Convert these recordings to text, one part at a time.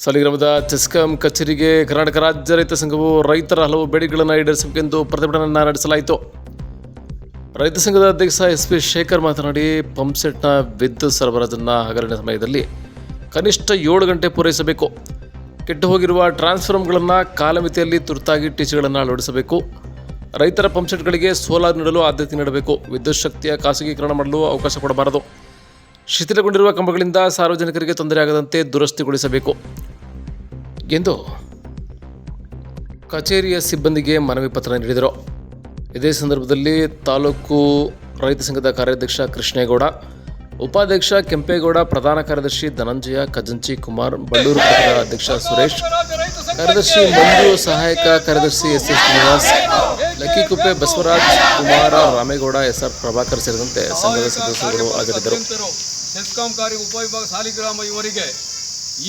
ಸಾಲಿಗ್ರಾಮದ CESCOM ಕಚೇರಿಗೆ ಕರ್ನಾಟಕ ರಾಜ್ಯ ರೈತ ಸಂಘವು ರೈತರ ಹಲವು ಬೇಡಿಕೆಗಳನ್ನು ಈಡೇರಿಸಬೇಕೆಂದು ಪ್ರತಿಭಟನೆಯನ್ನು ನಡೆಸಲಾಯಿತು. ರೈತ ಸಂಘದ ಅಧ್ಯಕ್ಷ SP ಶೇಖರ್ ಮಾತನಾಡಿ, ಪಂಪ್ಸೆಟ್ನ ವಿದ್ಯುತ್ ಸರಬರಾಜನ್ನು ಹಗಲಿನ ಸಮಯದಲ್ಲಿ ಕನಿಷ್ಠ 7 ಗಂಟೆ ಪೂರೈಸಬೇಕು. ಕೆಟ್ಟು ಹೋಗಿರುವ ಟ್ರಾನ್ಸ್ಫಾರ್ಮರ್ಗಳನ್ನು ಕಾಲಮಿತಿಯಲ್ಲಿ ತುರ್ತಾಗಿ ಟೀಚರ್ಗಳನ್ನು ಅಳವಡಿಸಬೇಕು. ರೈತರ ಪಂಪ್ಸೆಟ್ಗಳಿಗೆ ಸೋಲಾರ್ ನೀಡಲು ಆದ್ಯತೆ ನೀಡಬೇಕು. ವಿದ್ಯುತ್ ಶಕ್ತಿಯ ಖಾಸಗೀಕರಣ ಮಾಡಲು ಅವಕಾಶ ಕೊಡಬಾರದು. ಶಿಥಿಲಗೊಂಡಿರುವ ಕಂಬಗಳಿಂದ ಸಾರ್ವಜನಿಕರಿಗೆ ತೊಂದರೆಯಾಗದಂತೆ ದುರಸ್ತಿಗೊಳಿಸಬೇಕು ಎಂದು ಕಚೇರಿಯ ಸಿಬ್ಬಂದಿಗೆ ಮನವಿ ಪತ್ರ ನೀಡಿದರು. ಇದೇ ಸಂದರ್ಭದಲ್ಲಿ ತಾಲೂಕು ರೈತ ಸಂಘದ ಕಾರ್ಯಾಧ್ಯಕ್ಷ ಕೃಷ್ಣೇಗೌಡ, ಉಪಾಧ್ಯಕ್ಷ ಕೆಂಪೇಗೌಡ, ಪ್ರಧಾನ ಕಾರ್ಯದರ್ಶಿ ಧನಂಜಯ, ಖಜಂಚಿ ಕುಮಾರ್, ಬಳ್ಳೂರು ಘಟಕದ ಅಧ್ಯಕ್ಷ ಸುರೇಶ್, ಕಾರ್ಯದರ್ಶಿ ಮಂಜು, ಸಹಾಯಕ ಕಾರ್ಯದರ್ಶಿ SS ಶ್ರೀನಿವಾಸ್, ಲಕ್ಕಿಕುಪ್ಪೆ ಬಸವರಾಜ್, ಕುಮಾರ, ರಾಮೇಗೌಡ, SR ಪ್ರಭಾಕರ್ ಸೇರಿದಂತೆ ಸಂಘದ ಸದಸ್ಯರು ಹಾಜರಿದ್ದರು. ಚೆಸ್ಕಾಂ ಕಾರ್ಯ ಉಪವಿಭಾಗ ಸಾಲಿಗ್ರಾಮ ಇವರಿಗೆ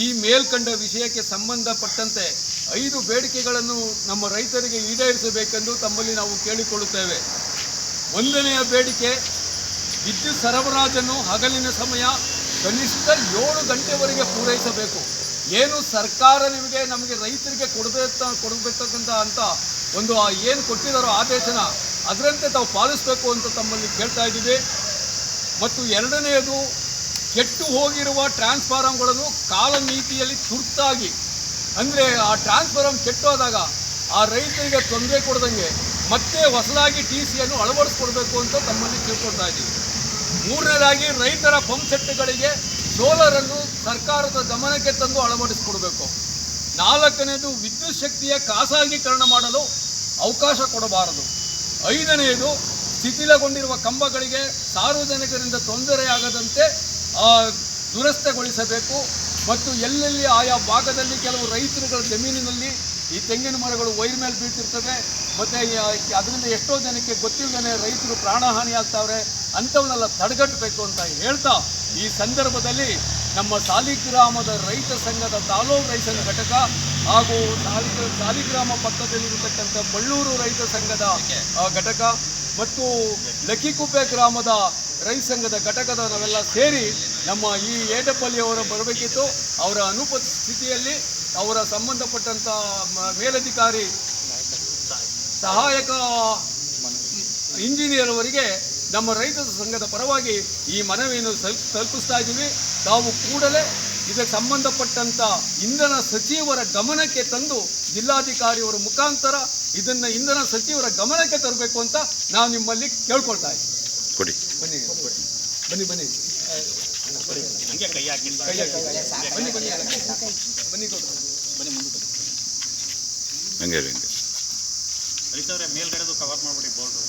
ಈ ಮೇಲ್ಕಂಡ ವಿಷಯಕ್ಕೆ ಸಂಬಂಧಪಟ್ಟಂತೆ 5 ಬೇಡಿಕೆಗಳನ್ನು ನಮ್ಮ ರೈತರಿಗೆ ಈಡೇರಿಸಬೇಕೆಂದು ತಮ್ಮಲ್ಲಿ ನಾವು ಕೇಳಿಕೊಳ್ಳುತ್ತೇವೆ. 1ನೆಯ ಬೇಡಿಕೆ, ವಿದ್ಯುತ್ ಸರಬರಾಜನ್ನು ಹಗಲಿನ ಸಮಯ ಕನಿಷ್ಠ 7 ಗಂಟೆವರೆಗೆ ಪೂರೈಸಬೇಕು. ಏನು ಸರ್ಕಾರ ನಮಗೆ ರೈತರಿಗೆ ಕೊಡಬೇಕಂತ ಅಂತ ಒಂದು ಏನು ಕೊಟ್ಟಿದ್ದಾರೋ ಆದೇಶನ ಅದರಂತೆ ತಾವು ಪಾಲಿಸಬೇಕು ಅಂತ ತಮ್ಮಲ್ಲಿ ಕೇಳ್ತಾ ಇದ್ದೀವಿ. ಮತ್ತು 2ನೆಯದು, ಕೆಟ್ಟು ಹೋಗಿರುವ ಟ್ರಾನ್ಸ್ಫಾರ್ಮರ್ಗಳನ್ನು ಕಾಲಮಿತಿಯಲ್ಲಿ ತುರ್ತಾಗಿ, ಅಂದರೆ ಆ ಟ್ರಾನ್ಸ್ಫಾರ್ಮರ್ ಕೆಟ್ಟೋದಾಗ ಆ ರೈತರಿಗೆ ತೊಂದರೆ ಕೊಡದಂಗೆ ಮತ್ತೆ ಹೊಸದಾಗಿ TCಯನ್ನು ಅಳವಡಿಸ್ಕೊಡ್ಬೇಕು ಅಂತ ತಮ್ಮಲ್ಲಿ ತಿಳ್ಕೊಳ್ತಾ ಇದ್ದೀವಿ. 3ನೇದಾಗಿ, ರೈತರ ಪಂಪ್ಸೆಟ್ಗಳಿಗೆ ಸೋಲಾರನ್ನು ಸರ್ಕಾರದ ಗಮನಕ್ಕೆ ತಂದು ಅಳವಡಿಸ್ಕೊಡ್ಬೇಕು. 4ನೇದು, ವಿದ್ಯುತ್ ಶಕ್ತಿಯ ಖಾಸಗೀಕರಣ ಮಾಡಲು ಅವಕಾಶ ಕೊಡಬಾರದು. 5ನೇದು, ಶಿಥಿಲಗೊಂಡಿರುವ ಕಂಬಗಳಿಗೆ ಸಾರ್ವಜನಿಕರಿಂದ ತೊಂದರೆಯಾಗದಂತೆ ದುರಸ್ತಿಗೊಳಿಸಬೇಕು. ಮತ್ತು ಎಲ್ಲೆಲ್ಲಿ ಆಯಾ ಭಾಗದಲ್ಲಿ ಕೆಲವು ರೈತರುಗಳ ಜಮೀನಿನಲ್ಲಿ ಈ ತೆಂಗಿನ ಮರಗಳು ವೈರ್ ಮೇಲೆ ಬೀಳ್ತಿರ್ತವೆ, ಮತ್ತು ಅದರಿಂದ ಎಷ್ಟೋ ಜನಕ್ಕೆ ಗೊತ್ತಿಲ್ಲದೇ ರೈತರು ಪ್ರಾಣಹಾನಿ ಆಗ್ತಾವ್ರೆ, ಅಂಥವನ್ನೆಲ್ಲ ತಡೆಗಟ್ಟಬೇಕು ಅಂತ ಹೇಳ್ತಾ, ಈ ಸಂದರ್ಭದಲ್ಲಿ ನಮ್ಮ ಸಾಲಿಗ್ರಾಮದ ರೈತ ಸಂಘದ ತಾಲೂಕು ರೈತ ಸಂಘ ಘಟಕ ಹಾಗೂ ಸಾಲಿಗ್ರಾಮ ಪಕ್ಕದಲ್ಲಿರತಕ್ಕಂಥ ಬಳ್ಳೂರು ರೈತ ಸಂಘದ ಘಟಕ ಮತ್ತು ಲಕ್ಕಿಕುಪ್ಪೆ ಗ್ರಾಮದ ರೈತ ಸಂಘದ ಘಟಕದ ನಾವೆಲ್ಲ ಸೇರಿ ನಮ್ಮ ಈ ಏಟಪಲ್ಲಿಯವರು ಬರಬೇಕಿತ್ತು. ಅವರ ಅನುಪಸ್ಥಿತಿಯಲ್ಲಿ ಅವರ ಸಂಬಂಧಪಟ್ಟಂಥ ಮೇಲಧಿಕಾರಿ, ಸಹಾಯಕ ಇಂಜಿನಿಯರ್ ಅವರಿಗೆ ನಮ್ಮ ರೈತ ಸಂಘದ ಪರವಾಗಿ ಈ ಮನವಿಯನ್ನು ತಲುಪಿಸ್ತಾ ಇದ್ದೀವಿ. ತಾವು ಕೂಡಲೇ ಇದಕ್ಕೆ ಸಂಬಂಧಪಟ್ಟಂಥ ಇಂಧನ ಸಚಿವರ ಗಮನಕ್ಕೆ ತಂದು ಜಿಲ್ಲಾಧಿಕಾರಿಯವರ ಮುಖಾಂತರ ಇದನ್ನು ಇಂಧನ ಸಚಿವರ ಗಮನಕ್ಕೆ ತರಬೇಕು ಅಂತ ನಾವು ನಿಮ್ಮಲ್ಲಿ ಕೇಳ್ಕೊಳ್ತಾ ಇದ್ದೀವಿ. ಬನ್ನಿ ಬನ್ನಿ ಬನ್ನಿ ಮೇಲ್ಗಡೆದು ಕವರ್ ಮಾಡ್ಬಿಡಿ ಬೋರ್ಡು.